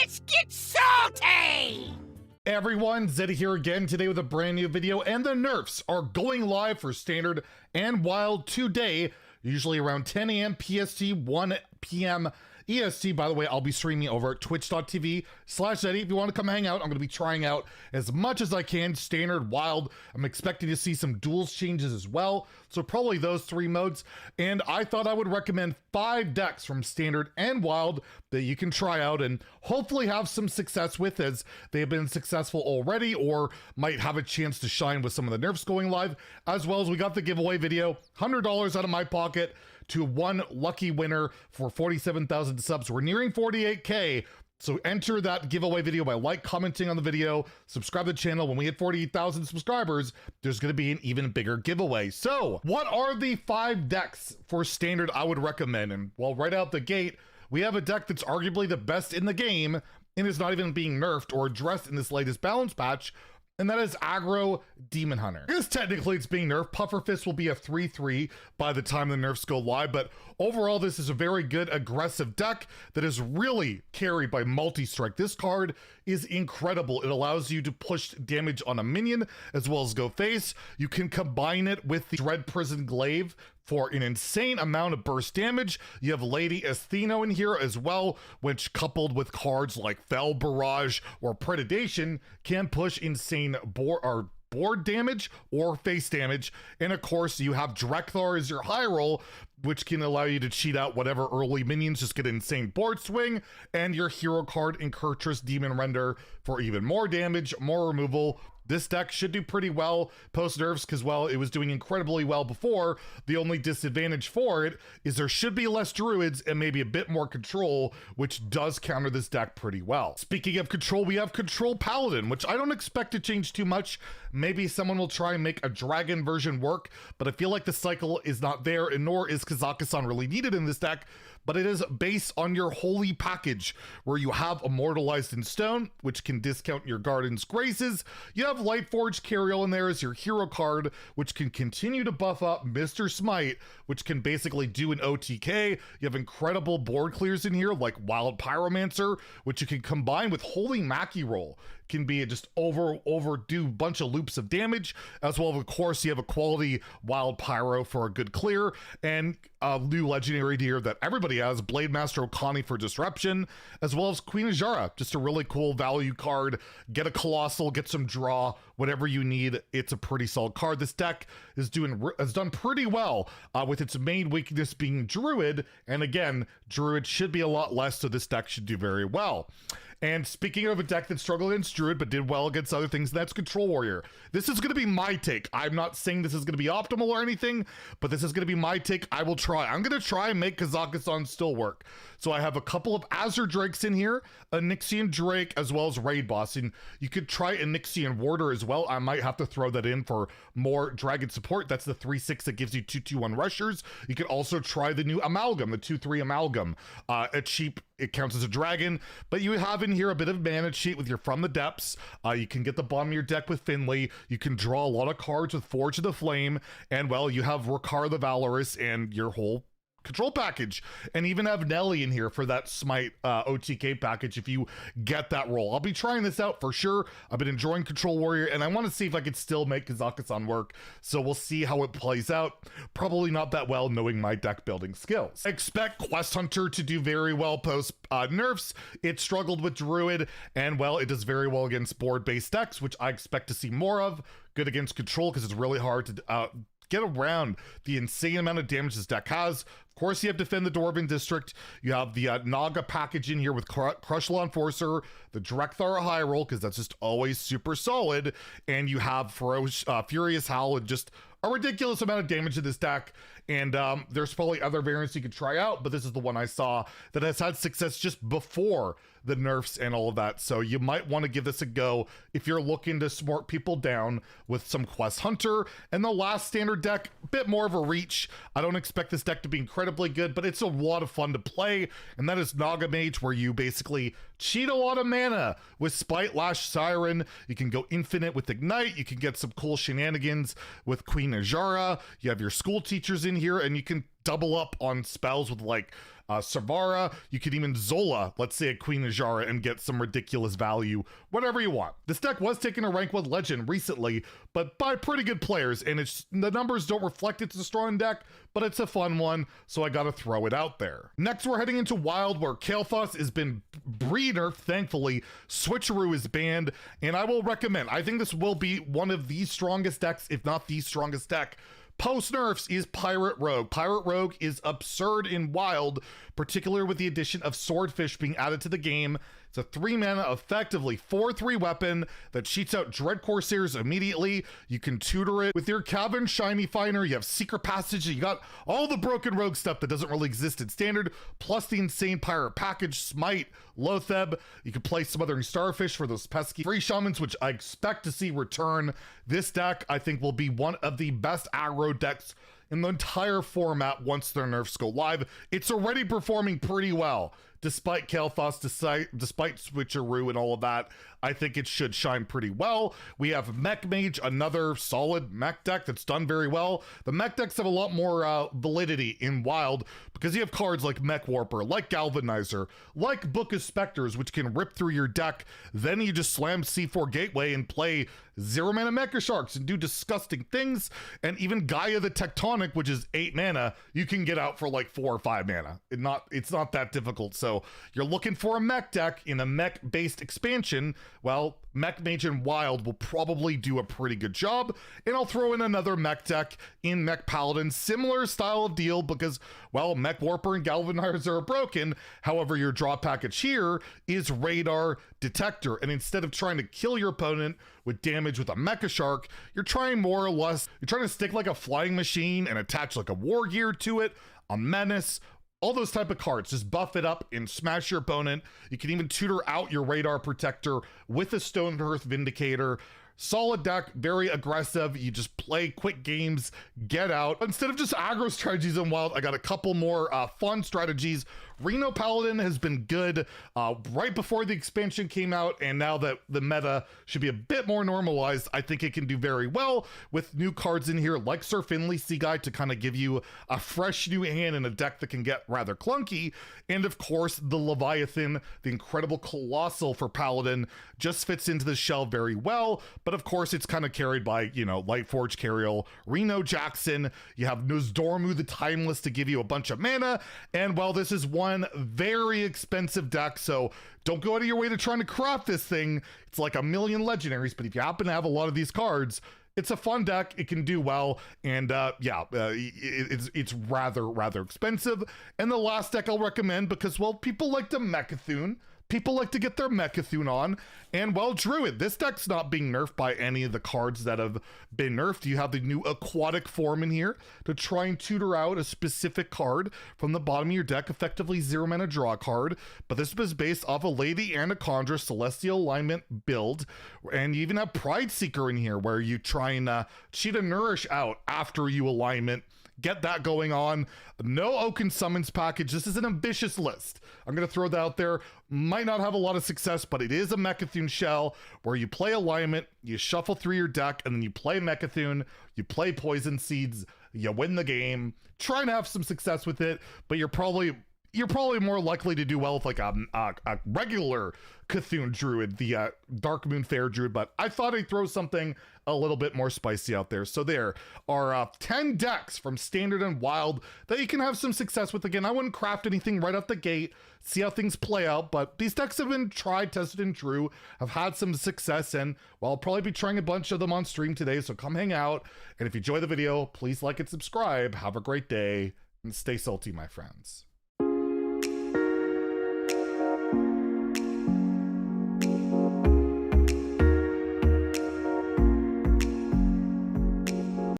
Let's get salty! Hey everyone, Zeddy here again today with a brand new video, and the nerfs are going live for Standard and Wild today, usually around 10 a.m. PST, 1 p.m. EST. By the way, I'll be streaming over at twitch.tv/Zeddy. If you want to come hang out, I'm going to be trying out as much as I can, Standard, Wild. I'm expecting to see some duels changes as well, so probably those three modes. And I thought I would recommend 5 decks from Standard and Wild that you can try out and hopefully have some success with, as they have been successful already or might have a chance to shine with some of the nerfs going live. As well as we got the giveaway video, $100 out of my pocket to one lucky winner for 47,000 subs. We're nearing 48K. So enter that giveaway video by commenting on the video, subscribe to the channel. When we hit 48,000 subscribers, there's going to be an even bigger giveaway. So what are the 5 decks for Standard I would recommend? And well, right out the gate, we have a deck that's arguably the best in the game and is not even being nerfed or addressed in this latest balance patch, and that is Aggro Demon Hunter. I guess technically it's being nerfed. Pufferfist will be a 3/3 by the time the nerfs go live, but overall this is a very good aggressive deck that is really carried by multi-strike. This card is incredible. It allows you to push damage on a minion as well as go face. You can combine it with the Dread Prison Glaive for an insane amount of burst damage. You have Lady Astheno in here as well, which coupled with cards like Fell Barrage or Predation can push insane board damage or face damage. And of course you have Drekthar as your high roll, which can allow you to cheat out whatever early minions, just get an insane board swing, and your hero card Inkurtress Demon Render for even more damage, more removal. This deck should do pretty well post-nerfs because, well, it was doing incredibly well before. The only disadvantage for it is there should be less druids and maybe a bit more control, which does counter this deck pretty well. Speaking of control, we have Control Paladin, which I don't expect to change too much. Maybe someone will try and make a dragon version work, but I feel like the cycle is not there, and nor is Kazakhstan really needed in this deck. But it is based on your Holy Package, where you have Immortalized in Stone, which can discount your Garden's Graces. You have Lightforged Cariel in there as your hero card, which can continue to buff up Mr. Smite, which can basically do an OTK. You have incredible board clears in here, like Wild Pyromancer, which you can combine with Holy Mackie Roll. Can be a just overdo bunch of loops of damage, as well as, of course, you have a quality Wild Pyro for a good clear, and a new legendary here that everybody has, Blade Master Okani for disruption, as well as Queen Ajara, just a really cool value card. Get a Colossal, get some draw, whatever you need. It's a pretty solid card. This deck has done pretty well with its main weakness being Druid, and again, Druid should be a lot less, so this deck should do very well. And speaking of a deck that struggled against Druid but did well against other things, that's Control Warrior. This is going to be my take. I'm not saying this is going to be optimal or anything, but this is going to be my take. I will try. I'm going to try and make Kazakhstan still work. So I have a couple of Azure Drakes in here, a Nyxian Drake, as well as Raid Boss. And you could try a Nyxian Warder as well. I might have to throw that in for more Dragon support. That's the 3/6 that gives you 2/2/1 rushers. You could also try the new Amalgam, the 2/3 Amalgam. A cheap, it counts as a dragon, but you have in here a bit of mana cheat with your From the Depths. You can get the bottom of your deck with Finley. You can draw a lot of cards with Forge of the Flame, and well, you have Rakar the Valorous and your whole control package, and even have Nelly in here for that Smite OTK package if you get that roll. I'll be trying this out for sure. I've been enjoying Control Warrior, and I want to see if I could still make Kazakhstan work, so we'll see how it plays out. Probably not that well, knowing my deck building skills. I expect Quest Hunter to do very well post nerfs. It struggled with Druid, and well, it does very well against board-based decks, which I expect to see more of. Good against Control because it's really hard to get around the insane amount of damage this deck has. Of course, you have Defend the Dwarven District. You have the Naga package in here with Crush Law Enforcer, the Drekthar high roll, because that's just always super solid, and you have Furious Howl, and just a ridiculous amount of damage in this deck. And there's probably other variants you could try out, but this is the one I saw that has had success just before the nerfs and all of that. So you might want to give this a go if you're looking to smart people down with some Quest Hunter. And the last Standard deck, a bit more of a reach. I don't expect this deck to be incredibly good, but it's a lot of fun to play. And that is Naga Mage, where you basically cheat a lot of mana with Spite Lash Siren. You can go infinite with Ignite. You can get some cool shenanigans with Queen Ajara. You have your school teachers in here, and you can double up on spells with like Savara. You can even Zola, let's say a Queen Najara, and get some ridiculous value, whatever you want. This deck was taken a rank 1 legend recently, but by pretty good players, and the numbers don't reflect it's a strong deck, but it's a fun one, so I gotta throw it out there. Next, we're heading into Wild, where Kael'thas has been nerfed, thankfully. Switcheroo is banned, and I will recommend, I think this will be one of the strongest decks, if not the strongest deck. Post-nerfs is Pirate Rogue. Pirate Rogue is absurd in Wild, particularly with the addition of Swordfish being added to the game. It's a 3-mana, effectively 4/3 weapon that cheats out Dread Corsairs immediately. You can tutor it with your Cavern Shiny Finder. You have Secret Passage. You got all the broken rogue stuff that doesn't really exist in Standard, plus the insane pirate package, Smite, Lotheb. You can play Smothering Starfish for those pesky free shamans, which I expect to see return. This deck, I think, will be one of the best aggro decks in the entire format once their nerfs go live. It's already performing pretty well. Despite Kael'thas, despite Switcheroo and all of that, I think it should shine pretty well. We have Mech Mage, another solid mech deck that's done very well. The mech decks have a lot more validity in Wild because you have cards like Mech Warper, like Galvanizer, like Book of Specters, which can rip through your deck. Then you just slam C4 Gateway and play 0-mana Mecha Sharks and do disgusting things. And even Gaia the Tectonic, which is 8 mana, you can get out for like 4 or 5 mana. It's not that difficult. So you're looking for a mech deck in a mech-based expansion. Well, Mech Mage and Wild will probably do a pretty good job, and I'll throw in another mech deck in Mech Paladin, similar style of deal because, well, Mech Warper and Galvanizer are broken. However, your draw package here is Radar Detector, and instead of trying to kill your opponent with damage with a Mecha Shark, you're trying to stick like a flying machine and attach like a war gear to it, a menace, all those type of cards. Just buff it up and smash your opponent. You can even tutor out your Radar Protector with a Stone Earth Vindicator. Solid deck, very aggressive. You just play quick games, get out. Instead of just aggro strategies in Wild, I got a couple more fun strategies. Reno Paladin has been good right before the expansion came out, and now that the meta should be a bit more normalized, I think it can do very well with new cards in here like Sir Finley Sea Guy to kind of give you a fresh new hand in a deck that can get rather clunky. And of course, the Leviathan, the incredible Colossal for Paladin, just fits into the shell very well. But of course, it's kind of carried by, you know, Lightforge Cariel, Reno Jackson. You have Nozdormu the Timeless to give you a bunch of mana. And while this is one very expensive deck, so don't go out of your way to trying to craft this thing. It's like a million legendaries, but if you happen to have a lot of these cards, it's a fun deck. It can do well, and it's rather expensive. And the last deck I'll recommend because, well, people like to Mechathune. People like to get their Mechathune on, and well, Druid, this deck's not being nerfed by any of the cards that have been nerfed. You have the new Aquatic form in here to try and tutor out a specific card from the bottom of your deck, effectively 0-mana draw card, but this was based off a Lady Anacondra Celestial Alignment build, and you even have Pride Seeker in here, where you try and cheat a Nourish out after you alignment. Get that going on. No Oaken Summons package. This is an ambitious list. I'm going to throw that out there. Might not have a lot of success, but it is a Mechathune shell where you play alignment, you shuffle through your deck, and then you play Mechathune, you play Poison Seeds, you win the game. Try and have some success with it, but you're probably more likely to do well with like a regular Cthulhu Druid, the Dark Moon Fair Druid, but I thought I'd throw something a little bit more spicy out there. So there are 10 decks from Standard and Wild that you can have some success with. Again, I wouldn't craft anything right out the gate, see how things play out, but these decks have been tried, tested, and true. I've had some success, and well, I'll probably be trying a bunch of them on stream today, so come hang out. And if you enjoy the video, please like and subscribe. Have a great day, and stay salty, my friends.